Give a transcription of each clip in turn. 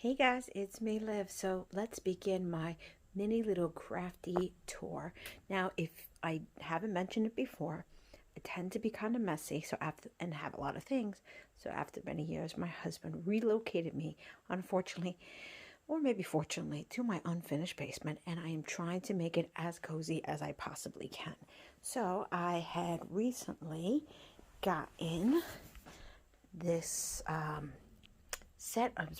Hey guys, it's me, Liv. So let's begin my mini little crafty tour. Now, if I haven't mentioned it before, I tend to be kind of messy, and have a lot of things. So after many years, my husband relocated me, unfortunately, or maybe fortunately, to my unfinished basement, and I am trying to make it as cozy as I possibly can. So I had recently got in this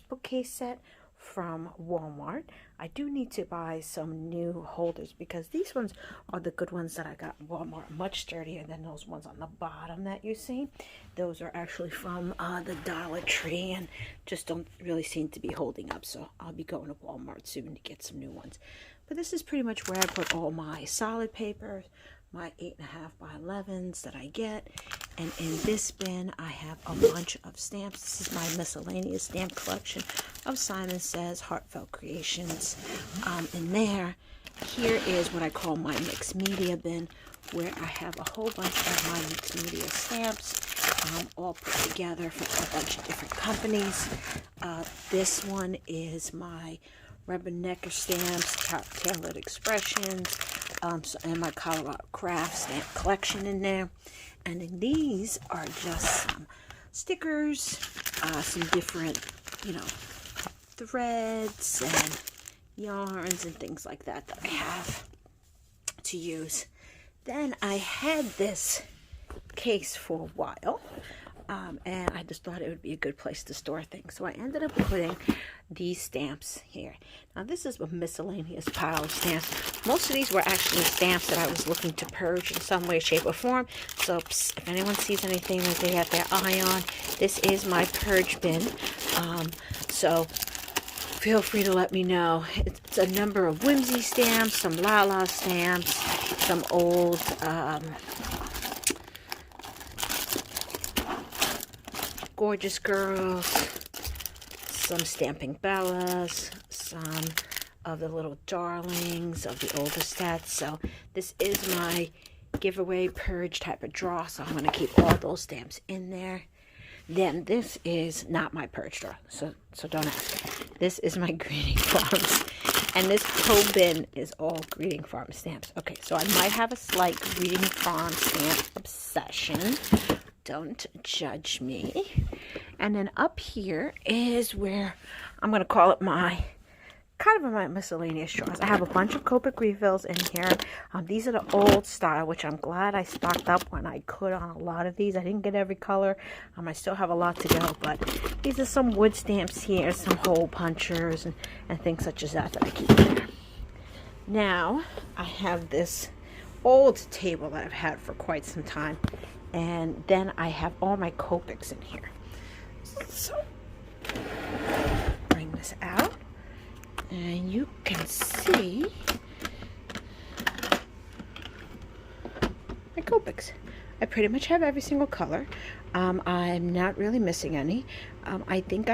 bookcase set from Walmart. I do need to buy some new holders because these ones are the good ones that I got in Walmart, much sturdier than those ones on the bottom that you see. Those are actually from the Dollar Tree and just don't really seem to be holding up, so I'll be going to Walmart soon to get some new ones. But this is pretty much where I put all my solid papers, my 8.5 by 11s that I get, and in this bin I have a bunch of stamps. This is my miscellaneous stamp collection of Simon Says Heartfelt Creations. In there, here is what I call my mixed media bin, where I have a whole bunch of my mixed media stamps, all put together from a bunch of different companies. This one is my Rubbernecker stamps, Tailored Expressions, and my Colorado Craft stamp collection in there. And then these are just some stickers, some different, threads and yarns and things like that I have to use. Then I had this case for a while, and I just thought it would be a good place to store things. So I ended up putting these stamps here. Now this is a miscellaneous pile of stamps. Most of these were actually stamps that I was looking to purge in some way, shape, or form. So if anyone sees anything that they have their eye on, this is my purge bin. So feel free to let me know. It's a number of whimsy stamps, some La stamps, some old Gorgeous Girls, some Stamping Bellas, some of the little darlings of the older sets. So this is my giveaway purge type of draw, so I'm going to keep all those stamps in there. Then this is not my purge draw, so don't ask. This is my greeting farms, and this whole bin is all greeting farm stamps. Okay, so I might have a slight greeting farm stamp obsession. Don't judge me. And then up here is where I'm going to call it my miscellaneous drawers. I have a bunch of Copic refills in here. These are the old style, which I'm glad I stocked up when I could on a lot of these. I didn't get every color. I still have a lot to go, but these are some wood stamps here, some hole punchers and things such as that I keep there. Now, I have this old table that I've had for quite some time, and then I have all my Copics in here. So, bring this out, and you can see my Copics. I pretty much have every single color. I'm not really missing any. I think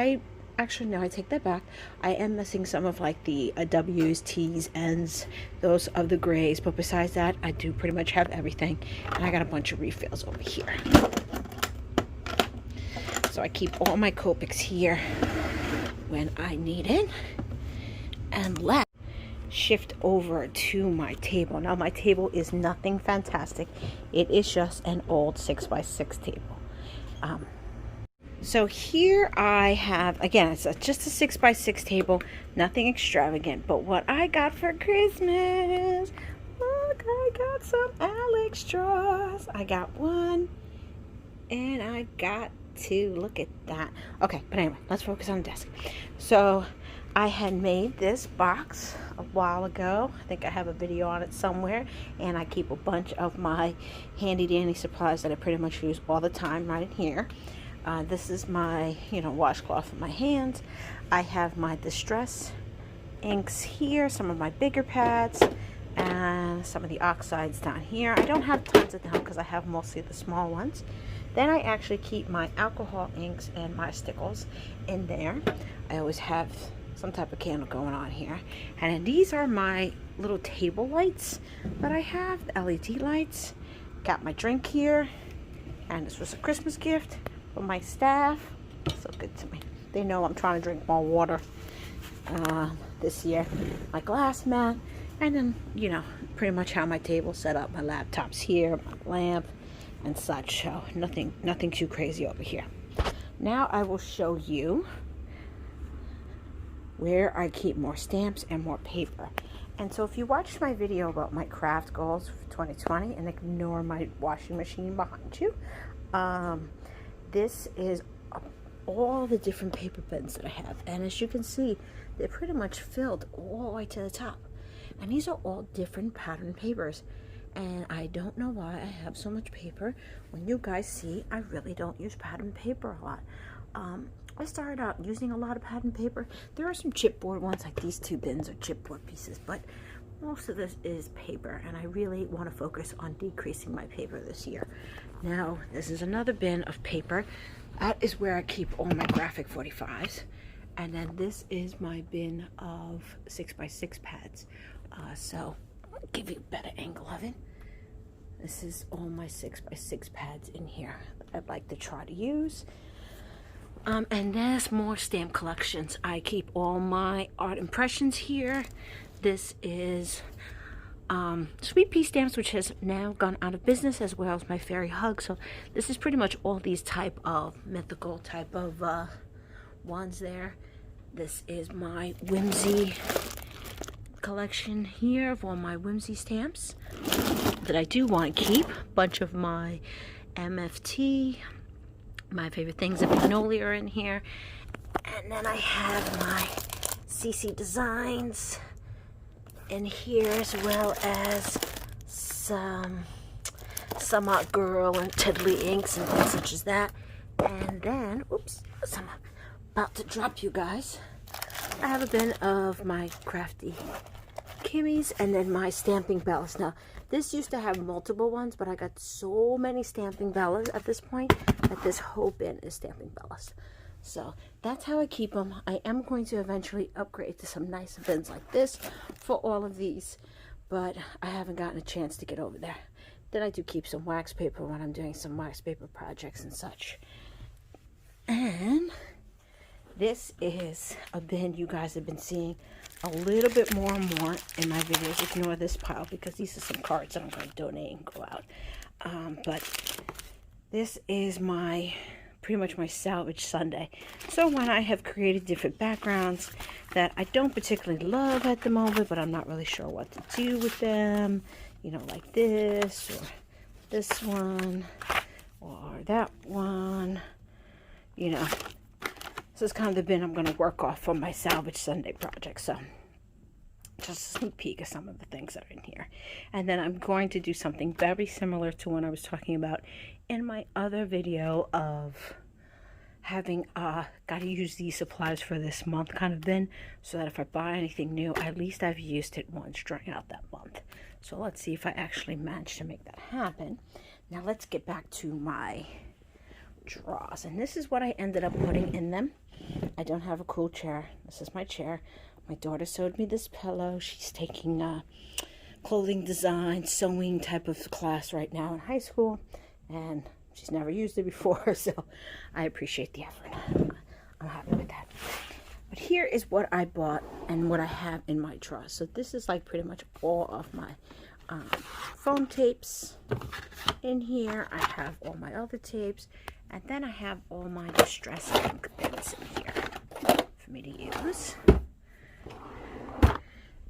actually, no, I take that back. I am missing some of like the W's, T's, N's, those of the grays. But besides that, I do pretty much have everything. And I got a bunch of refills over here. So I keep all my Copics here when I need it. And let's shift over to my table. Now my table is nothing fantastic. It is just an old 6x6 table. So here I have, again, it's just a 6x6 table, nothing extravagant. But what I got for Christmas, look, I got some Alex straws. I got one, and I got two. Look at that. Okay, but anyway, let's focus on the desk. So I had made this box a while ago. I think I have a video on it somewhere. And I keep a bunch of my handy dandy supplies that I pretty much use all the time right in here. This is my, washcloth for my hands. I have my Distress inks here, some of my bigger pads, and some of the oxides down here. I don't have tons of them because I have mostly the small ones. Then I actually keep my alcohol inks and my stickles in there. I always have some type of candle going on here. And then these are my little table lights that I have, the LED lights. Got my drink here, and this was a Christmas gift from my staff. So good to me. They know I'm trying to drink more water this year. My glass mat, and then, you know, pretty much how my table's set up. My laptop's here, my lamp, and such. So nothing too crazy over here. Now I will show you where I keep more stamps and more paper. And so if you watched my video about my craft goals for 2020 and ignore my washing machine behind you, this is all the different paper bins that I have. And as you can see, they're pretty much filled all the way to the top. And these are all different pattern papers. And I don't know why I have so much paper. When you guys see, I really don't use pattern paper a lot. I started out using a lot of pattern paper. There are some chipboard ones, like these two bins are chipboard pieces, but most of this is paper, and I really want to focus on decreasing my paper this year. Now, this is another bin of paper. That is where I keep all my graphic 45s. And then this is my bin of 6x6 pads. So I'll give you a better angle of it. This is all my 6x6 pads in here that I'd like to try to use. And there's more stamp collections. I keep all my art impressions here. This is Sweet Pea Stamps, which has now gone out of business, as well as my Fairy Hug. So this is pretty much all these type of mythical type of ones there. This is my Whimsy collection here of all my Whimsy stamps that I do want to keep. Bunch of my MFT, my favorite things of Magnolia are in here. And then I have my CC Designs in here, as well as some Art Girl and Tiddly Inks and things such as that. And then, oops, I'm about to drop you guys. I have a bin of my crafty Kimmies, and then my stamping bells. Now, this used to have multiple ones, but I got so many stamping bells at this point that this whole bin is stamping bells. So that's how I keep them. I am going to eventually upgrade to some nice bins like this for all of these, but I haven't gotten a chance to get over there. Then I do keep some wax paper when I'm doing some wax paper projects and such. And this is a bin you guys have been seeing a little bit more and more in my videos. Ignore this pile because these are some cards that I'm going to donate and go out. But this is pretty much my salvage Sunday. So when I have created different backgrounds that I don't particularly love at the moment, but I'm not really sure what to do with them, you know, like this or this one or that one, you know. This is kind of the bin I'm going to work off for my Salvage Sunday project. So just a sneak peek of some of the things that are in here. And then I'm going to do something very similar to what I was talking about in my other video of having got to use these supplies for this month kind of bin, so that if I buy anything new, at least I've used it once during out that month. So let's see if I actually manage to make that happen. Now let's get back to my drawers, and this is what I ended up putting in them. I don't have a cool chair. This is my chair. My daughter sewed me this pillow. She's taking a clothing design, sewing type of class right now in high school, and she's never used it before, so I appreciate the effort. I'm happy with that. But here is what I bought and what I have in my drawer. So this is like pretty much all of my foam tapes in here. I have all my other tapes, and then I have all my distress ink bins in here for me to use.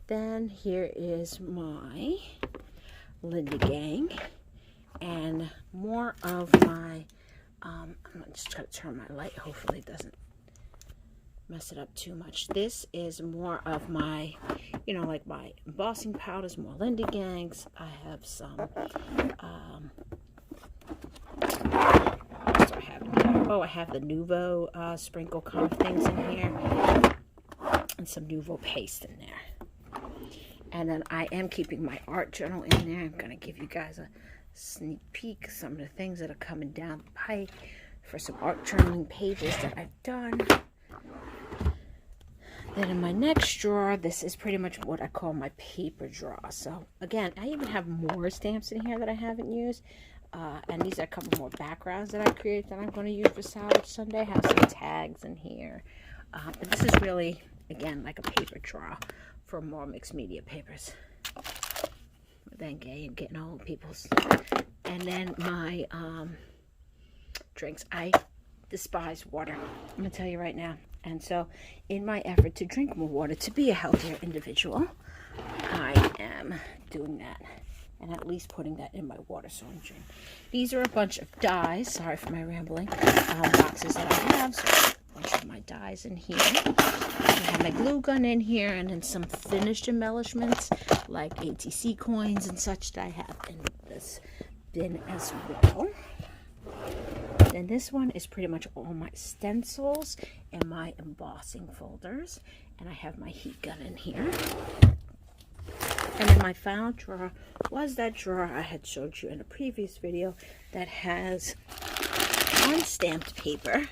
Then here is my Linda Gang, and more of my, I'm just trying to turn my light, hopefully it doesn't mess it up too much. This is more of my, you know, like my embossing powders, more Linda Gangs. I have some, what do I have in here? Oh, I have the Nouveau sprinkle kind of things in here, and some Nouveau paste in there. And then I am keeping my art journal in there. I'm going to give you guys a sneak peek of some of the things that are coming down the pipe for some art journaling pages that I've done. Then in my next drawer, this is pretty much what I call my paper drawer. So again, I even have more stamps in here that I haven't used. And these are a couple more backgrounds that I created that I'm going to use for Salvage Sunday. I have some tags in here. But this is really, again, like a paper drawer for more mixed media papers. But then getting old people's. And then my drinks. I despise water. I'm going to tell you right now. And so in my effort to drink more water, to be a healthier individual, I am doing that. And at least putting that in my water so I'm drinking. These are a bunch of dies. Sorry for my rambling. Boxes that I have. So a bunch of my dies in here. I have my glue gun in here. And then some finished embellishments like ATC coins and such that I have in this bin as well. Then this one is pretty much all my stencils and my embossing folders. And I have my heat gun in here. And then my final drawer was that drawer I had showed you in a previous video that has unstamped paper.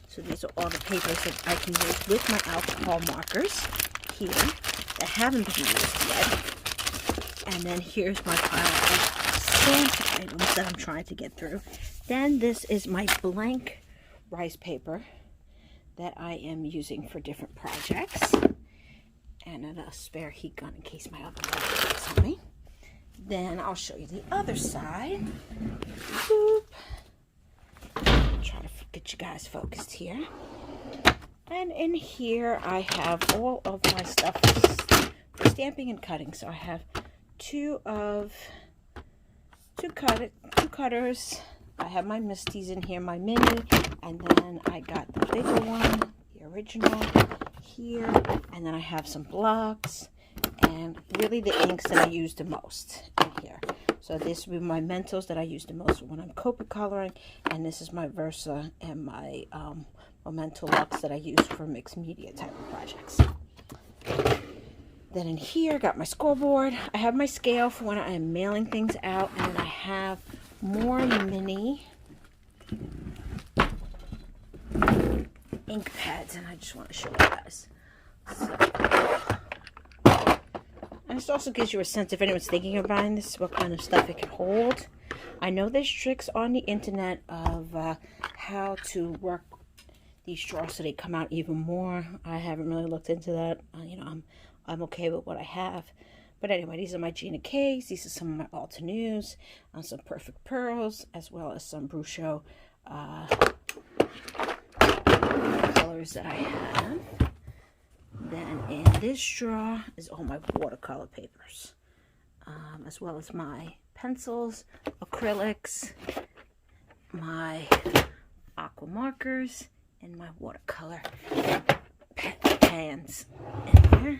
So these are all the papers that I can use with my alcohol markers here that haven't been used yet. And then here's my pile of stamped items that I'm trying to get through. Then this is my blank rice paper that I am using for different projects. And a spare heat gun in case my oven breaks on me. Then I'll show you the other side. Boop. Try to get you guys focused here. And in here I have all of my stuff for stamping and cutting. So I have two cutters. I have my Misties in here, my mini, and then I got the bigger one, the original. Here, and then I have some blocks and really the inks that I use the most in here. So this will be my Mentos that I use the most when I'm Copic coloring, and this is my Versa and my Memento Lux that I use for mixed media type of projects. Then in here, I got my scoreboard. I have my scale for when I am mailing things out, and then I have more mini ink pads, and I just want to show you guys. So, and this also gives you a sense if anyone's thinking of buying this, what kind of stuff it can hold. I know there's tricks on the internet of how to work these drawers so they come out even more. I haven't really looked into that. You know, I'm okay with what I have. But anyway, these are my Gina K's. These are some of my Alta News, some Perfect Pearls, as well as some Brucho colors that I have. Then in this drawer is all my watercolor papers, as well as my pencils, acrylics, my aqua markers, and my watercolor pans in there.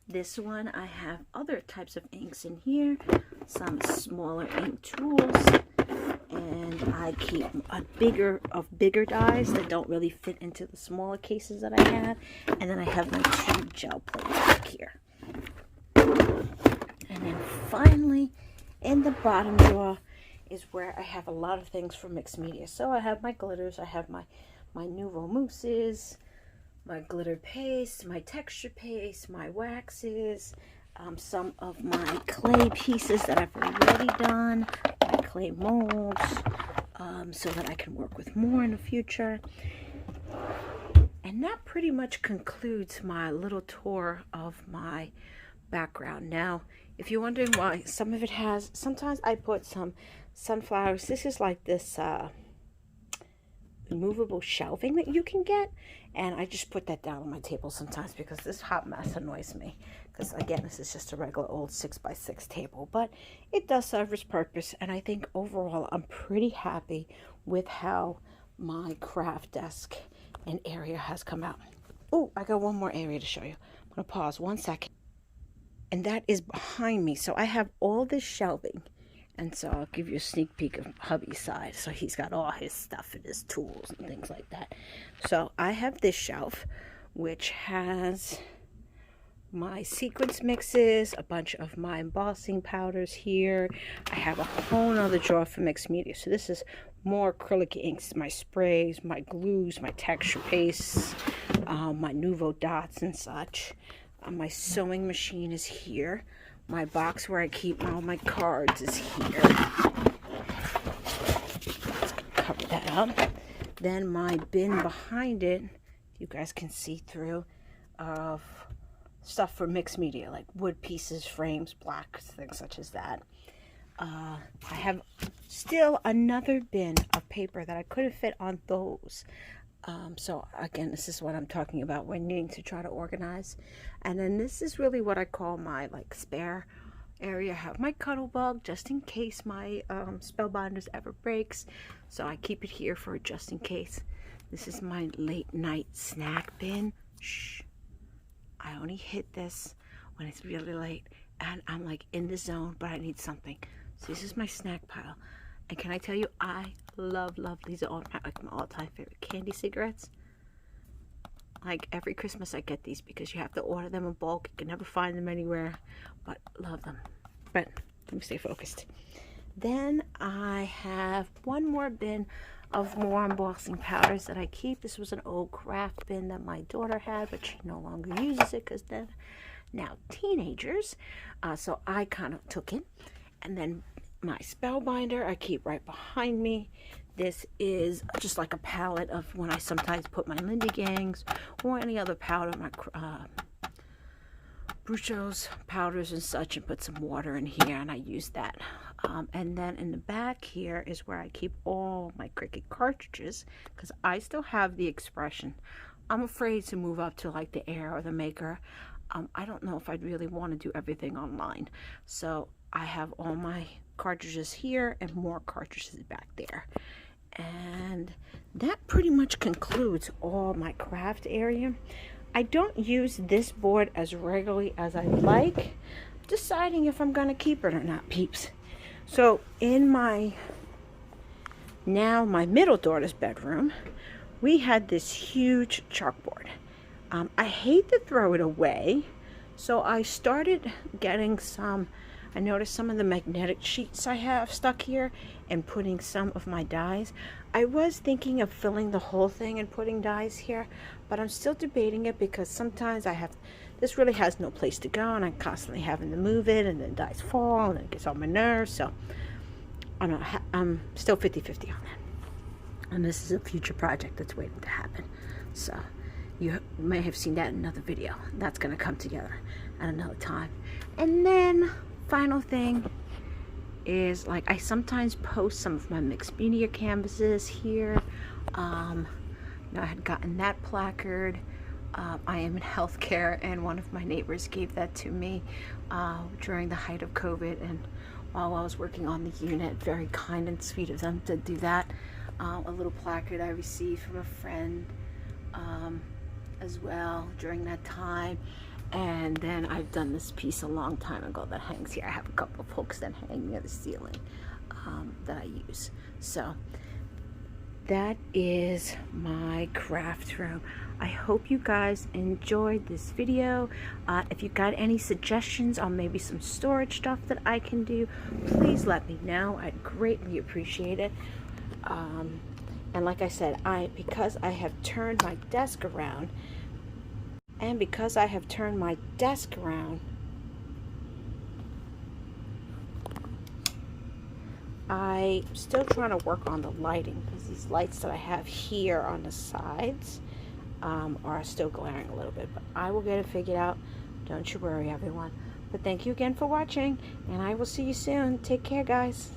This one I have other types of inks in here, some smaller ink tools, and I keep bigger dies that don't really fit into the smaller cases that I have. And then I have my two gel plates back here. And then finally, in the bottom drawer is where I have a lot of things for mixed media. So I have my glitters, I have my Nouveau Mousses, my glitter paste, my texture paste, my waxes, some of my clay pieces that I've already done, my clay molds, so that I can work with more in the future. And that pretty much concludes my little tour of my background. Now, if you're wondering why some of it has, sometimes I put some sunflowers. This is like this removable shelving that you can get, and I just put that down on my table sometimes because this hot mess annoys me, because again, this is just a regular old 6x6 table, but it does serve its purpose. And I think overall I'm pretty happy with how my craft desk and area has come out. Oh, I got one more area to show you. I'm gonna pause 1 second, and that is behind me. So I have all this shelving. And so I'll give you a sneak peek of hubby's side. So he's got all his stuff and his tools and things like that. So I have this shelf, which has my sequence mixes, a bunch of my embossing powders here. I have a whole nother drawer for mixed media. So this is more acrylic inks, my sprays, my glues, my texture pastes, my Nouveau dots and such. My sewing machine is here. My box where I keep all my cards is here. Let's cover that up. Then my bin behind it, you guys can see through, of stuff for mixed media, like wood pieces, frames, blocks, things such as that. I have still another bin of paper that I couldn't fit on those. So again, this is what I'm talking about when needing to try to organize. And then this is really what I call my like spare area. I have my cuddle bug just in case my spellbinders ever breaks. So I keep it here for just in case. This is my late night snack bin. Shh. I only hit this when it's really late and I'm like in the zone, but I need something. So this is my snack pile. And can I tell you, I love these are all like my all-time favorite candy cigarettes. Like every Christmas I get these because you have to order them in bulk. You can never find them anywhere, but love them. But let me stay focused. Then I have one more bin of more embossing powders that I keep. This was an old craft bin that my daughter had, but she no longer uses it because they're now teenagers. So I kind of took it. And then my spellbinder I keep right behind me. This is just like a palette of when I sometimes put my Lindy Gangs or any other powder, my Bruchos powders and such, and put some water in here, and I use that. And then in the back here is where I keep all my Cricut cartridges because I still have the Expression. I'm afraid to move up to like the Air or the Maker. I don't know if I'd really want to do everything online. So I have all my cartridges here and more cartridges back there. And that pretty much concludes all my craft area. I don't use this board as regularly as I'd like. Deciding if I'm going to keep it or not, peeps. So in my middle daughter's bedroom, we had this huge chalkboard. I hate to throw it away, so I started getting some. I noticed some of the magnetic sheets I have stuck here and putting some of my dies. I was thinking of filling the whole thing and putting dies here, but I'm still debating it because sometimes this really has no place to go and I'm constantly having to move it and then dies fall and it gets on my nerves. So I'm still 50-50 on that. And this is a future project that's waiting to happen. So you may have seen that in another video. That's going to come together at another time. And then final thing is, like, I sometimes post some of my mixed media canvases here. I had gotten that placard. I am in healthcare, and one of my neighbors gave that to me during the height of COVID, and while I was working on the unit. Very kind and sweet of them to do that. A little placard I received from a friend as well during that time. And then I've done this piece a long time ago that hangs here. I have a couple of hooks that hang near the ceiling that I use. So that is my craft room. I hope you guys enjoyed this video. If you got any suggestions on maybe some storage stuff that I can do, please let me know. I'd greatly appreciate it. And like I said, because I have turned my desk around, I'm still trying to work on the lighting because these lights that I have here on the sides are still glaring a little bit, but I will get it figured out. Don't you worry, everyone. But thank you again for watching, and I will see you soon. Take care, guys.